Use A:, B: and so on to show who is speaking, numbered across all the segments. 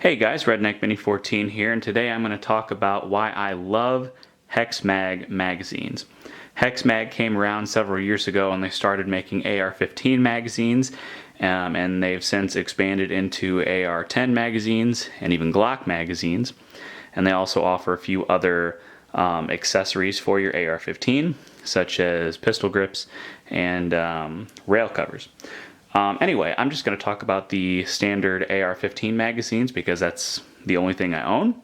A: Hey guys, Redneck Mini 14 here, and today I'm going to talk about why I love Hexmag magazines. Hexmag came around several years ago and they started making AR-15 magazines, and they've since expanded into AR-10 magazines and even Glock magazines. And they also offer a few other accessories for your AR-15, such as pistol grips and rail covers. Anyway, I'm just going to talk about the standard AR-15 magazines because that's the only thing I own.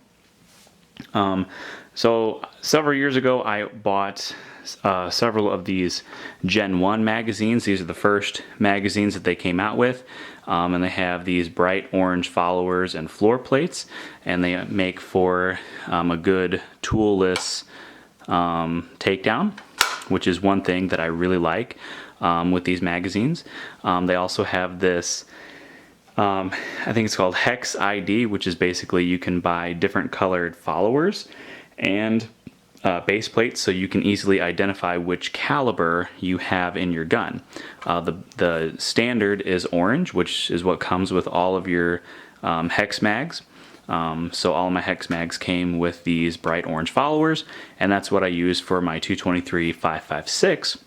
A: So several years ago I bought several of these Gen 1 magazines. These are the first magazines that they came out with, and they have these bright orange followers and floor plates, and they make for a good toolless takedown, which is one thing that I really like with these magazines. They also have this, I think it's called Hex ID, which is basically you can buy different colored followers and base plates so you can easily identify which caliber you have in your gun. The standard is orange, which is what comes with all of your hex mags. So all of my hex mags came with these bright orange followers, and that's what I use for my 223 5.56.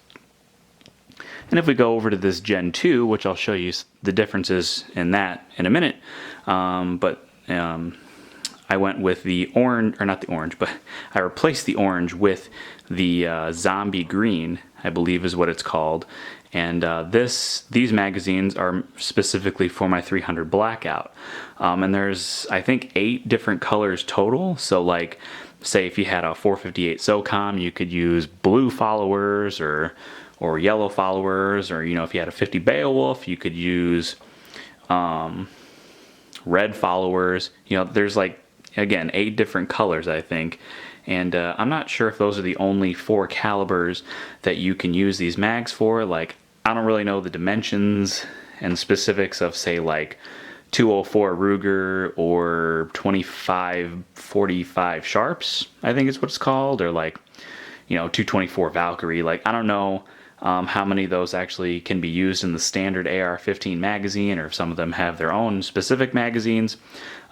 A: And if we go over to this Gen 2, which I'll show you the differences in that in a minute, I went with the orange, or not the orange, but I replaced the orange with the zombie green, I believe is what it's called. And these magazines are specifically for my 300 Blackout. And there's, I think, 8 different colors total. So like, say if you had a 458 SOCOM, you could use blue followers or yellow followers, or if you had a 50 Beowulf, you could use red followers. There's like, again, 8 different colors, I think. And I'm not sure if those are the only 4 calibers that you can use these mags for. Like, I don't really know the dimensions and specifics of, say, like 204 Ruger or 2545 Sharps, I think is what it's called, or like 224 Valkyrie. Like, I don't know how many of those actually can be used in the standard AR-15 magazine, or if some of them have their own specific magazines.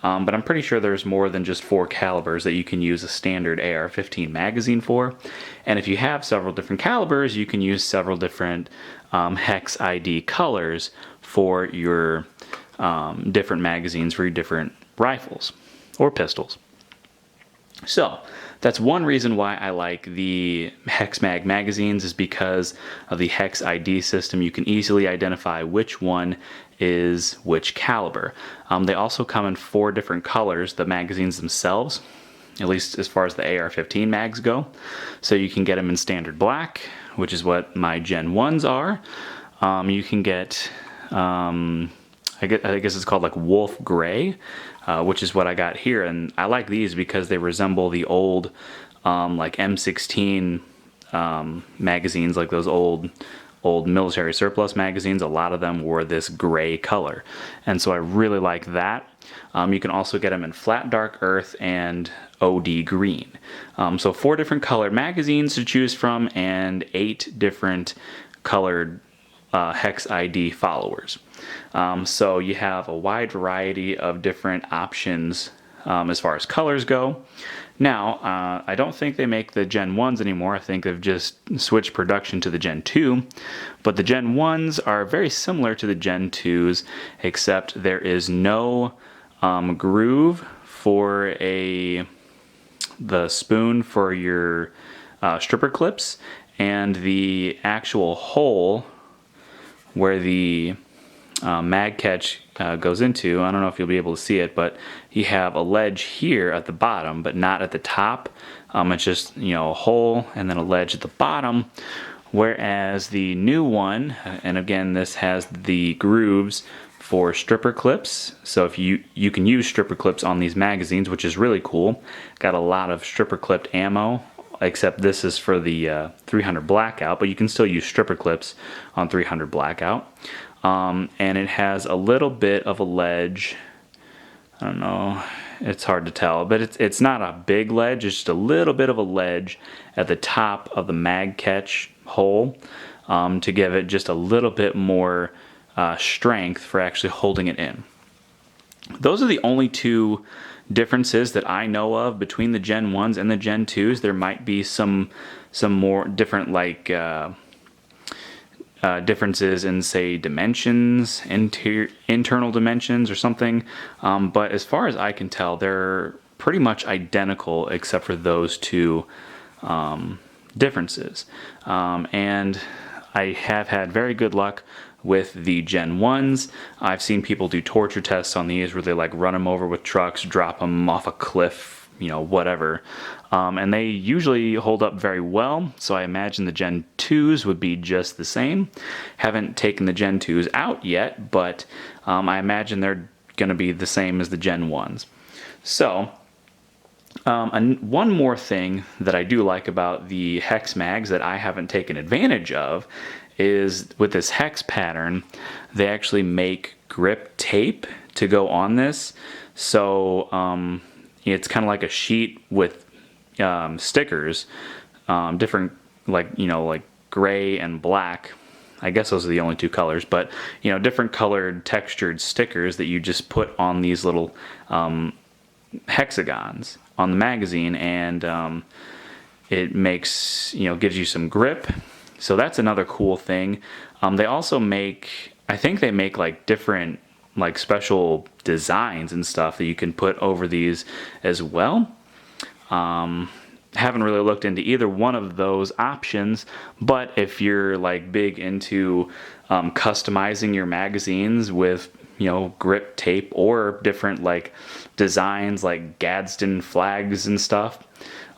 A: But I'm pretty sure there's more than just 4 calibers that you can use a standard AR-15 magazine for. And if you have several different calibers, you can use several different hex ID colors for your different magazines for your different rifles or pistols. So that's one reason why I like the Hexmag magazines, is because of the Hex ID system. You can easily identify which one is which caliber. They also come in 4 different colors, the magazines themselves, at least as far as the AR-15 mags go. So you can get them in standard black, which is what my Gen 1s are. You can get, I guess it's called like Wolf Gray, which is what I got here. And I like these because they resemble the old like M16 magazines, like those old military surplus magazines. A lot of them were this gray color, and so I really like that. You can also get them in flat dark earth and OD green. So 4 different colored magazines to choose from, and 8 different colored Hex ID followers. So you have a wide variety of different options as far as colors go. Now, I don't think they make the Gen 1s anymore. I think they've just switched production to the Gen 2. But the Gen 1s are very similar to the Gen 2s, except there is no groove for the spoon for your stripper clips, and the actual hole where the mag catch goes into, I don't know if you'll be able to see it, but you have a ledge here at the bottom, but not at the top. It's just, a hole and then a ledge at the bottom. Whereas the new one, and again, this has the grooves for stripper clips. So if you can use stripper clips on these magazines, which is really cool. Got a lot of stripper clipped ammo, except this is for the 300 Blackout, but you can still use stripper clips on 300 Blackout. And it has a little bit of a ledge. I don't know, it's hard to tell, but it's not a big ledge, it's just a little bit of a ledge at the top of the mag catch hole, to give it just a little bit more strength for actually holding it in. Those are the only two differences that I know of between the Gen 1s and the Gen 2s. There might be some more different, like differences in, say, dimensions, internal dimensions or something. But as far as I can tell, they're pretty much identical except for those two differences. And I have had very good luck with the Gen 1s. I've seen people do torture tests on these where they like run them over with trucks, drop them off a cliff, whatever. And they usually hold up very well, so I imagine the Gen 2s would be just the same. Haven't taken the Gen 2s out yet, but I imagine they're going to be the same as the Gen 1s. So, one more thing that I do like about the Hexmags that I haven't taken advantage of is with this hex pattern, they actually make grip tape to go on this. So it's kind of like a sheet with stickers, different, like gray and black. I guess those are the only two colors, but different colored textured stickers that you just put on these little hexagons on the magazine, and it makes, gives you some grip. So that's another cool thing. They also make, I think they make like different, like special designs and stuff that you can put over these as well. Haven't really looked into either one of those options, but if you're like big into customizing your magazines with grip tape or different like designs like Gadsden flags and stuff,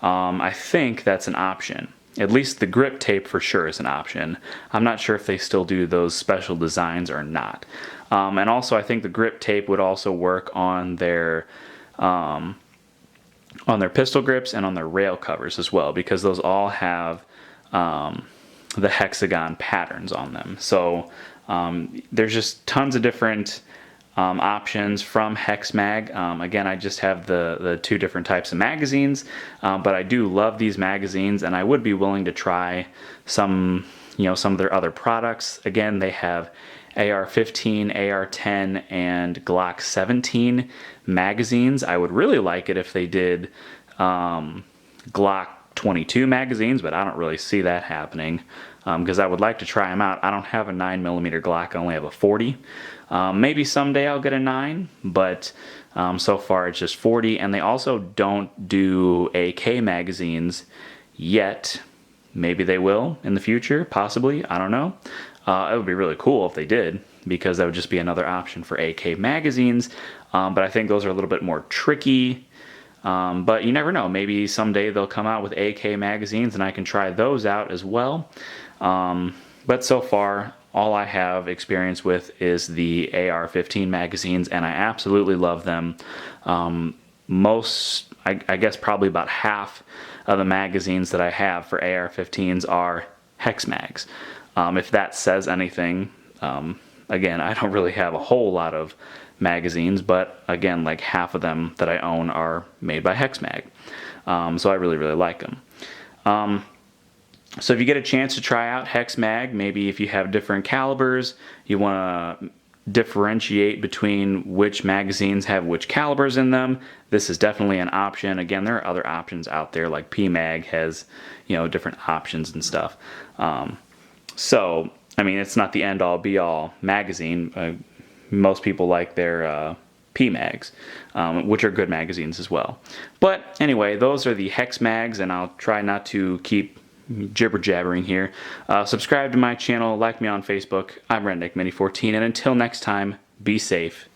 A: I think that's an option. At least the grip tape for sure is an option. I'm not sure if they still do those special designs or not. And also I think the grip tape would also work on their pistol grips and on their rail covers as well, because those all have the hexagon patterns on them. So there's just tons of different options from Hexmag. Again, I just have the two different types of magazines, but I do love these magazines, and I would be willing to try some of their other products. Again, they have AR-15, AR-10, and Glock 17 magazines. I would really like it if they did Glock 22 magazines, but I don't really see that happening because I would like to try them out. I don't have a 9mm Glock, I only have a 40. Maybe someday I'll get a 9, but so far it's just 40, and they also don't do AK magazines yet. Maybe they will in the future, possibly, I don't know. It would be really cool if they did, because that would just be another option for AK magazines, but I think those are a little bit more tricky. But you never know, maybe someday they'll come out with AK magazines and I can try those out as well. But so far, all I have experience with is the AR-15 magazines, and I absolutely love them. I guess probably about half of the magazines that I have for AR-15s are Hexmags. If that says anything, again, I don't really have a whole lot of magazines, but again, like half of them that I own are made by Hexmag. So I really, really like them. So if you get a chance to try out Hexmag, maybe if you have different calibers, you want to differentiate between which magazines have which calibers in them, this is definitely an option. Again, there are other options out there, like PMag has, different options and stuff. So, I mean, it's not the end-all be-all magazine. Most people like their PMags, which are good magazines as well. But anyway, those are the Hexmags, and I'll try not to keep jibber-jabbering here. Subscribe to my channel, like me on Facebook. I'm Redneck Mini 14, and until next time, be safe